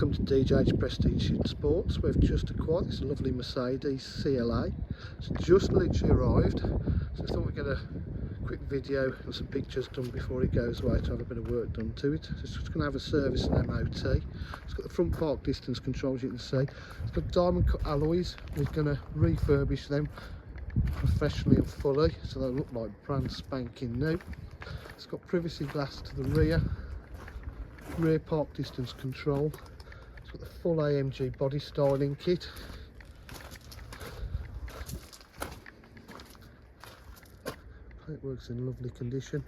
Welcome to DJ's Prestige Sports. We've just acquired this lovely Mercedes CLA. It's just literally arrived, so I thought we'd get a quick video and some pictures done before it goes away to have a bit of work done to it. So it's just going to have a service and MOT. It's got the front park distance control, as you can see. It's got diamond cut alloys. We're going to refurbish them professionally and fully so they look like brand spanking new. It's got privacy glass to the rear park distance control. It's got the full AMG body styling kit. Paintwork's in lovely condition.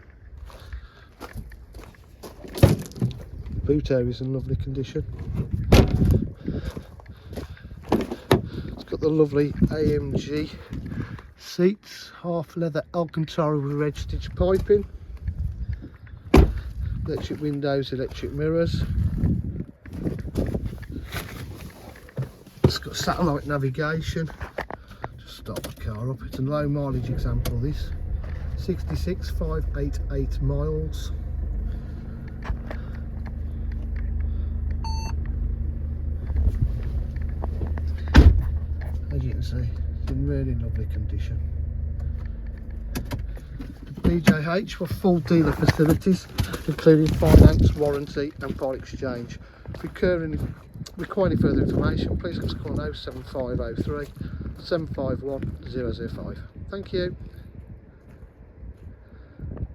Boot area's in lovely condition. It's got the lovely AMG seats, half leather Alcantara with red stitch piping. Electric windows, electric mirrors. It's got satellite navigation. Just start the car up. It's a low mileage example, this. 66,588 miles. As you can see, it's in really lovely condition. DJH for full dealer facilities, including finance, warranty and part exchange. If you require any further information, please give us a call on 07503 751 005. Thank you.